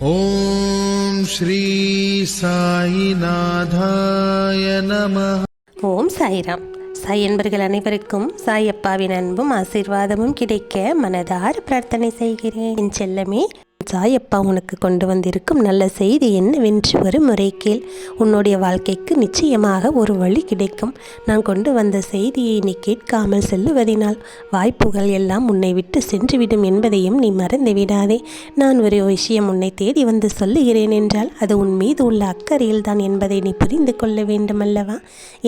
ஓம் ஸ்ரீ சாயிநாதாய நமः. ஓம் சாய்ராம். சாய் என்பர்கள் அனைவருக்கும் சாயப்பாவின் அன்பும் ஆசீர்வாதமும் கிடைக்க மனதார பிரார்த்தனை செய்கிறேன். என் செல்லமே, சாயப்பா உனக்கு கொண்டு வந்திருக்கும் நல்ல செய்தி என்னவென்று ஒரு முறை கேள். உன்னுடைய வாழ்க்கைக்கு நிச்சயமாக ஒரு வழி கிடைக்கும். நான் கொண்டு வந்த செய்தியை நீ கேட்காமல் செல்லுவதினால் வாய்ப்புகள் எல்லாம் உன்னை விட்டு சென்றுவிடும் என்பதையும் நீ மறந்து விடாதே. நான் ஒரு விஷயம் உன்னை தேடி வந்து சொல்லுகிறேன் என்றால் அது உன் மீது உள்ள அக்கறையில் தான் என்பதை நீ புரிந்து கொள்ள வேண்டுமல்லவா?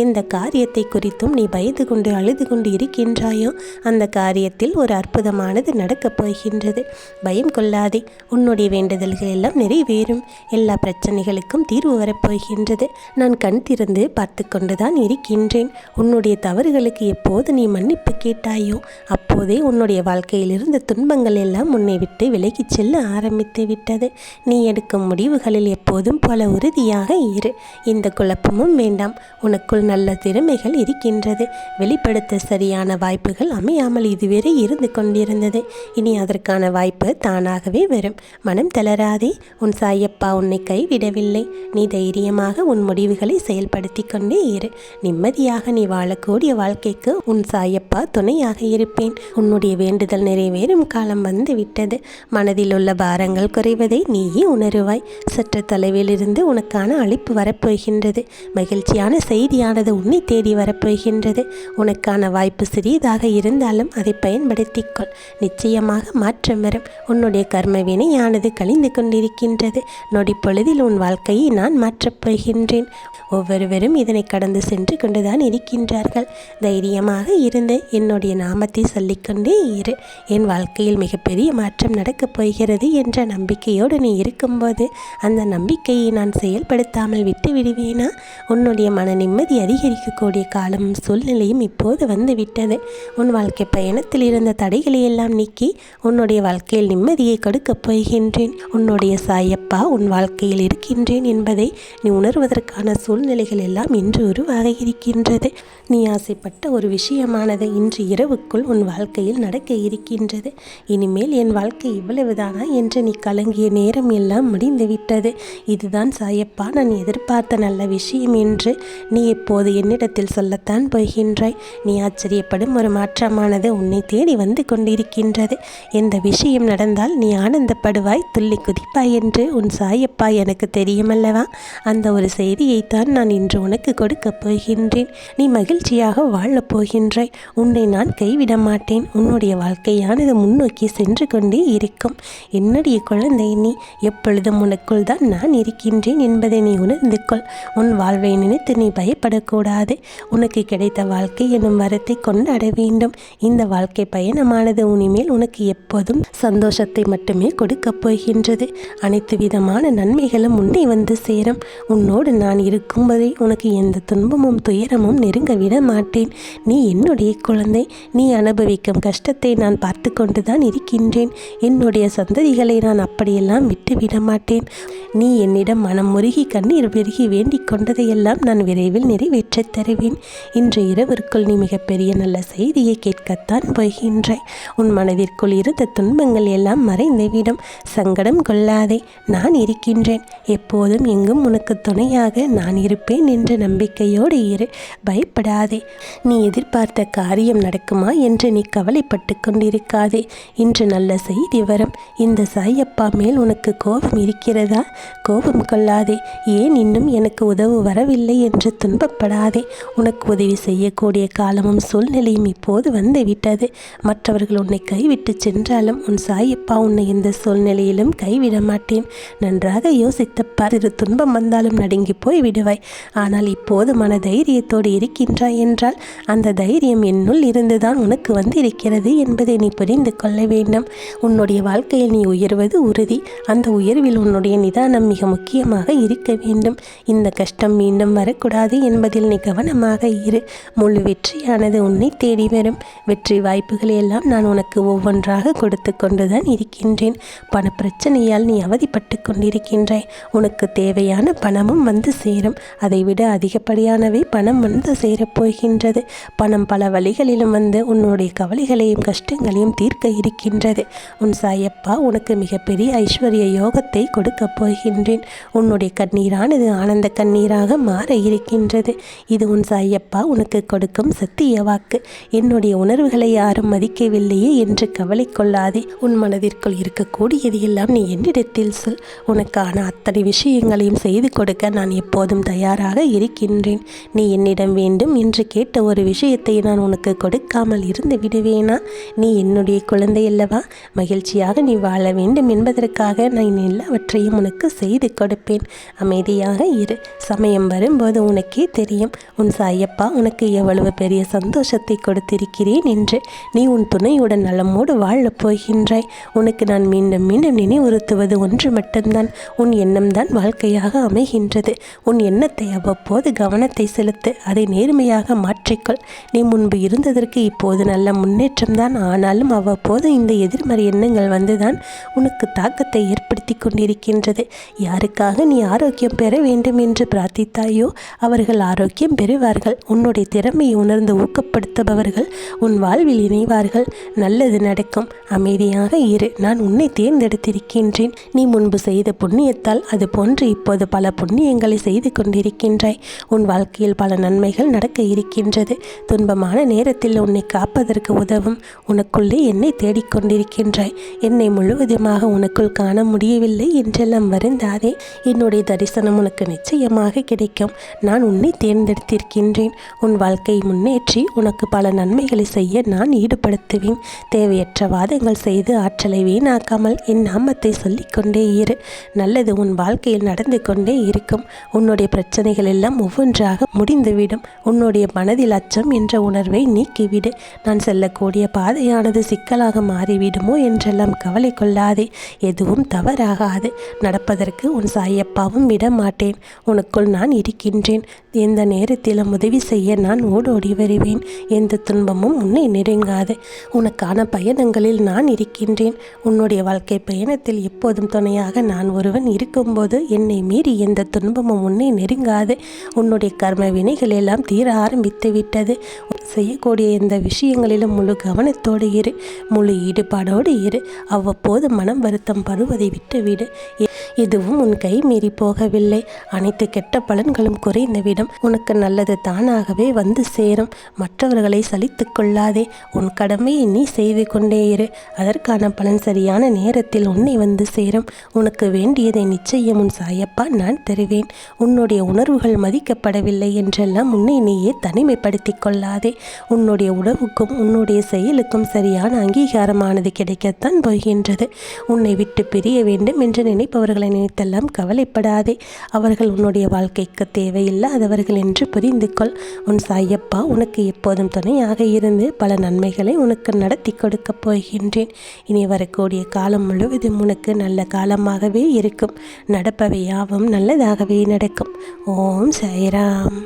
எந்த காரியத்தை குறித்தும் நீ பயந்து கொண்டு அழுது கொண்டு இருக்கின்றாயோ அந்த காரியத்தில் ஒரு அற்புதமானது நடக்கப் போகின்றது. பயம் கொள்ளாதே. உன்னுடைய வேண்டுதல்கள் எல்லாம் நிறைவேறும். எல்லா பிரச்சனைகளுக்கும் தீர்வு வரப்போகின்றது. நான் கண் திறந்து பார்த்து கொண்டுதான் இருக்கின்றேன். உன்னுடைய தவறுகளுக்கு எப்போது நீ மன்னிப்பு கேட்டாயோ அப்போதே உன்னுடைய வாழ்க்கையில் இருந்த துன்பங்கள் எல்லாம் உன்னை விட்டு விலகிச் செல்ல ஆரம்பித்து விட்டது. நீ எடுக்கும் முடிவுகளில் எப்போதும் போல உறுதியாக இரு. எந்த குழப்பமும் வேண்டாம். உனக்குள் நல்ல திறமைகள் இருக்கின்றது. வெளிப்படுத்த சரியான வாய்ப்புகள் அமையாமல் இதுவரை இருந்து கொண்டிருந்தது. இனி அதற்கான வாய்ப்பு தானாகவே வரும். மனம் தளராதே. உன் சாயப்பா உன்னை கைவிடவில்லை. நீ தைரியமாக உன் முடிவுகளை செயல்படுத்தி கொண்டே இரு. நிம்மதியாக நீ வாழக்கூடிய வாழ்க்கைக்கு உன் சாயப்பா துணையாக இருப்பேன். உன்னுடைய வேண்டுதல் நிறைவேறும் காலம் வந்து விட்டது. மனதில் உள்ள பாரங்கள் குறைவதை நீயே உணருவாய். சற்று தொலைவில் இருந்து உனக்கான அழைப்பு வரப்போகின்றது. மகிழ்ச்சியான செய்தியானது உன்னை தேடி வரப்போகின்றது. உனக்கான வாய்ப்பு சிறியதாக இருந்தாலும் அதை பயன்படுத்திக்கொள். நிச்சயமாக மாற்றம் வரும். உன்னுடைய கர்ம வினையானது கழிந்து கொண்டிருக்கின்றது. நொடி பொழுதில் உன் வாழ்க்கையை நான் மாற்றப் போகின்றேன். ஒவ்வொருவரும் இதனை கடந்து சென்று கொண்டுதான் இருக்கின்றார்கள். தைரியமாக இருந்து என்னுடைய நாமத்தை சொல்லிக்கொண்டே இரு. என் வாழ்க்கையில் மிகப்பெரிய மாற்றம் நடக்கப் போகிறது என்ற நம்பிக்கையோடு நீ இருக்கும்போது அந்த நம்பிக்கையை நான் செயல்படுத்தாமல் விட்டு விடுவேனா? உன்னுடைய மன நிம்மதி அதிகரிக்கக்கூடிய காலமும் சூழ்நிலையும் இப்போது வந்துவிட்டது. உன் வாழ்க்கை பயணத்தில் இருந்த தடைகளை எல்லாம் நீக்கி உன்னுடைய வாழ்க்கையில் நிம்மதியை கொடுக்கப் போகின்றேன். உன்னுடைய சாயப்பா உன் வாழ்க்கையில் இருக்கின்றேன் என்பதை நீ உணர்வதற்கான சூழ்நிலைகள் எல்லாம் இன்று உருவாக இருக்கின்றது. நீ ஆசைப்பட்ட ஒரு விஷயமானது இன்று இரவுக்குள் உன் வாழ்க்கையில் நடக்க இருக்கின்றது. இனிமேல் என் வாழ்க்கை இவ்வளவுதானா என்று நீ கலங்கிய நேரம் எல்லாம் முடிந்துவிட்டது. இதுதான் சாயப்பா நான் எதிர்பார்த்த நல்ல விஷயம் என்று நீ இப்போது என்னிடத்தில் சொல்லத்தான் போகின்றாய். நீ ஆச்சரியப்படும் ஒரு மாற்றமானது உன்னை தேடி வந்து கொண்டிருக்கின்றது. எந்த விஷயம் நடந்தால் நீ ஆனந்தப்படுவாய், துள்ளி குதிப்பாய் என்று உன் சாயப்பா எனக்கு தெரியுமல்லவா? அந்த ஒரு செய்தியைத்தான் நான் இன்று உனக்கு கொடுக்கப் போகின்றேன். நீ மகிழ்ச்சியாக வாழப் போகின்றாய். உன்னை நான் கைவிட மாட்டேன். உன்னுடைய வாழ்க்கையானது முன்னோக்கி சென்று கொண்டே இருக்கும். என்னுடைய குழந்தை, நீ எப்பொழுதும் உனக்குள் தான் நான் இருக்கின்றேன் என்பதை நீ உணர்ந்து கொள். உன் வாழ்வை நினைத்து நீ பயப்படக்கூடாது. உனக்கு கிடைத்த வாழ்க்கை என்னும் வரத்தை கொண்டாட வேண்டும். இந்த வாழ்க்கை பயணமானது உனிமேல் உனக்கு எப்போதும் சந்தோஷத்தை மட்டுமே கொடுக்கப் போகின்றது. அனைத்து விதமான நன்மைகளும் உன்னை வந்து சேரும். உன்னோடு நான் இருக்கும்போதே உனக்கு எந்த துன்பமும் துயரமும் நெருங்க விட மாட்டேன். நீ என்னுடைய குழந்தை. நீ அனுபவிக்கும் கஷ்டத்தை நான் பார்த்து கொண்டுதான் இருக்கின்றேன். என்னுடைய சந்ததிகளை நான் அப்படியெல்லாம் விட்டு விட மாட்டேன். நீ என்னிடம் மனம் முருகி கண்ணீர் பெருகி வேண்டிக் கொண்டதையெல்லாம் நான் விரைவில் நிறைவேற்றத் தருவேன். இன்று இரவிற்குள் நீ மிகப்பெரிய நல்ல செய்தியை கேட்கத்தான் போகின்றாய். உன் மனதிற்குள் இருந்த துன்பங்கள் எல்லாம் மறைந்துவிடும். சங்கடம் கொள்ளாதே. நான் இருக்கின்றேன். எப்போதும் எங்கும் உனக்கு துணையாக நான் இருப்பேன் என்ற நம்பிக்கையோடு இரு. பயப்படாதே. நீ எதிர்பார்த்த காரியம் நடக்குமா என்று நீ கவலைப்பட்டு கொண்டிருக்காதே. இன்று நல்ல செய்தி வரும். இந்த சாயப்பா மேல் உனக்கு கோபம் இருக்கிறதா? கோபம் கொள்ளாதே. ஏன் இன்னும் எனக்கு உதவு வரவில்லை என்று துன்பப்படாதே. உனக்கு உதவி செய்யக்கூடிய காலமும் சூழ்நிலையும் இப்போது வந்துவிட்டது. மற்றவர்கள் உன்னை கைவிட்டு சென்றாலும் உன் சாயப்பா உன்னை எந்த சூழ்நிலையிலும் கைவிட மாட்டேன். நன்றாக யோசித்து பார். சிறு துன்பம் வந்தாலும் நடுங்கி போய் விடுவாய். ஆனால் இப்போது மன தைரியத்தோடு இருக்கின்றாய் என்றால் அந்த தைரியம் என்னுள் இருந்துதான் உனக்கு வந்திருக்கிறது என்பதை நீ புரிந்து கொள்ள வேண்டும். உன்னுடைய வாழ்க்கையில் நீ உயர்வது உறுதி. அந்த உயர்வில் உன்னுடைய நிதான கவனம் மிக முக்கியமாக இருக்க வேண்டும். இந்த கஷ்டம் மீண்டும் வரக்கூடாது என்பதில் நீ கவனமாக இரு. முழு வெற்றியானது உன்னை தேடி வரும். வெற்றி வாய்ப்புகளை எல்லாம் நான் உனக்கு ஒவ்வொன்றாக கொடுத்து கொண்டுதான் இருக்கின்றேன். பண பிரச்சனையால் நீ அவதிப்பட்டு கொண்டிருக்கின்றாய். உனக்கு தேவையான பணமும் வந்து சேரும். அதைவிட அதிகப்படியானவை பணம் வந்து சேரப்போகின்றது. பணம் பல வழிகளிலும் வந்து உன்னுடைய கவலைகளையும் கஷ்டங்களையும் தீர்க்க இருக்கின்றது. உன் சாயப்பா உனக்கு மிகப்பெரிய ஐஸ்வர்ய யோகத்தை கொடுக்கப் போகின்றேன். உன்னுடைய கண்ணீரானது ஆனந்த கண்ணீராக மாற இருக்கின்றது. இது உன் சாயப்பா உனக்கு கொடுக்கும் சத்திய வாக்கு. என்னுடைய உணர்வுகளை யாரும் மதிக்கவில்லையே என்று கவலை கொள்ளாதே. உன் மனதிற்குள் இருக்கக்கூடியது எல்லாம் நீ என்னிடத்தில் சொல். உனக்கான அத்தனை விஷயங்களையும் செய்து கொடுக்க நான் எப்போதும் தயாராக இருக்கின்றேன். நீ என்னிடம் வேண்டும் என்று கேட்ட ஒரு விஷயத்தை நான் உனக்கு கொடுக்காமல் இருந்து விடுவேனா? நீ என்னுடைய குழந்தை அல்லவா? மகிழ்ச்சியாக நீ வாழ வேண்டும் என்பதற்காக நான் எல்லாவற்றையும் உனக்கு செய்து கொடுப்பேன். அமைதியாக இரு. சமயம் வரும்போது உனக்கே தெரியும் உன் சாயப்பா உனக்கு எவ்வளவு பெரிய சந்தோஷத்தை கொடுத்திருக்கிறேன் என்று. நீ உன் துணையுடன் நலமோடு வாழப் போகின்றாய். உனக்கு நான் மீண்டும் மீண்டும் நினைவுறுத்துவது ஒன்று மட்டும்தான். உன் எண்ணம்தான் வாழ்க்கையாக அமைகின்றது. உன் எண்ணத்தை அவ்வப்போது கவனத்தை செலுத்து. அதை நேர்மையாக மாற்றிக்கொள். நீ முன்பு இருந்ததற்கு இப்போது நல்ல முன்னேற்றம்தான். ஆனாலும் அவ்வப்போது இந்த எதிர்மறை எண்ணங்கள் வந்துதான் உனக்கு தாக்கத்தை ஏற்படுத்தி கொண்டிருக்கின்றது. யாருக்காக நீ ஆரோக்கியம் பெற வேண்டும் என்று பிரார்த்தித்தாயோ அவர்கள் ஆரோக்கியம் பெறுவார்கள். உன்னுடைய திறமையை உணர்ந்து ஊக்கப்படுத்துபவர்கள் உன் வாழ்வில் இணைவார்கள். நல்லது நடக்கும். அமைதியாக இரு. நான் உன்னை தேர்ந்தெடுத்திருக்கின்றேன். நீ முன்பு செய்த புண்ணியத்தால் அது போன்று இப்போது பல புண்ணியங்களை செய்து கொண்டிருக்கின்றாய். உன் வாழ்க்கையில் பல நன்மைகள் நடக்க இருக்கின்றது. துன்பமான நேரத்தில் உன்னை காப்பதற்கு உதவும் உனக்குள்ளே என்னை தேடிக்கொண்டிருக்கின்றாய். என்னை முழுவதுமாக உனக்குள் காண முடியவில்லை என்றெல்லாம் வருந்தாதே. என்னுடைய தரிசனம் உனக்கு நிச்சயமாக கிடைக்கும். நான் உன்னை தேர்ந்தெடுத்திருக்கின்றேன். உன் வாழ்க்கையை முன்னேற்றி உனக்கு பல நன்மைகளை செய்ய நான் ஈடுபடுத்துவேன். தேவையற்ற வாதங்கள் செய்து ஆற்றலை வீணாக்காமல் என் நாமத்தை சொல்லிக்கொண்டே இரு. நல்லது உன் வாழ்க்கையில் நடந்து கொண்டே இருக்கும். உன்னுடைய பிரச்சனைகள் எல்லாம் ஒவ்வொன்றாக முடிந்துவிடும். உன்னுடைய மனதில் அச்சம் என்ற உணர்வை நீக்கிவிடு. நான் செல்லக்கூடிய பாதையானது சிக்கலாக மாறிவிடுமோ என்றெல்லாம் கவலை கொள்ளாதே. எதுவும் தவறாகாது. நடப்பதற்கு உன் சாயப்பாவும் விட மாட்டேன். உனக்குள் நான் இருக்கின்றேன். எந்த நேரத்திலும் உதவி செய்ய நான் ஓடோடி வருவேன். எந்த துன்பமும் உன்னை நெருங்காது. உனக்கான பயணங்களில் நான் இருக்கின்றேன். உன்னுடைய வாழ்க்கை பயணத்தில் எப்போதும் துணையாக நான் ஒருவன் இருக்கும்போது என்னை மீறி எந்த துன்பமும் உன்னை நெருங்காது. உன்னுடைய கர்ம வினைகள் எல்லாம் தீர ஆரம்பித்து விட்டது. செய்யக்கூடிய எந்த விஷயங்களிலும் முழு கவனத்தோடு இரு. முழு ஈடுபாடோடு இரு. அவ்வப்போது மனம் வருத்தம் படுவதை விட்டுவிடு. எதுவும் உன் கை மீறி போகவில்லை. அனைத்து கெட்ட பலன்களும் குறைந்துவிடும். உனக்கு நல்லது தானாகவே வந்து சேரும். மற்றவர்களை சலித்து கொள்ளாதே. உன் கடமையை நீ செய்து கொண்டே இரு. அதற்கான பலன் சரியான நேரத்தில் உன்னை வந்து சேரும். உனக்கு வேண்டியதை நிச்சயம் உன் சாயப்பா நான் தருவேன். உன்னுடைய உணர்வுகள் மதிக்கப்படவில்லை என்றெல்லாம் உன்னை நீயே தனிமைப்படுத்தி கொள்ளாதே. உன்னுடைய உணவுக்கும் உன்னுடைய செயலுக்கும் சரியான அங்கீகாரமானது கிடைக்கத்தான் போகின்றது. உன்னை விட்டு பிரிய வேண்டும் என்று நினைப்பவர்களை நினைத்தெல்லாம் கவலைப்படாதே. அவர்கள் உன்னுடைய வாழ்க்கைக்கு தேவையில்லாதவர்கள் என்று புரிந்து கொள். உன் சாயப்பா உனக்கு எப்போதும் துணையாக இருந்து பல நன்மைகளை உனக்கு நடத்தி கொடுக்கப் போகின்றேன். இனி வரக்கூடிய காலம் முழுவதும் உனக்கு நல்ல காலமாகவே இருக்கும். நடப்பவை யாவும் நல்லதாகவே நடக்கும். ஓம் சாய்ராம்.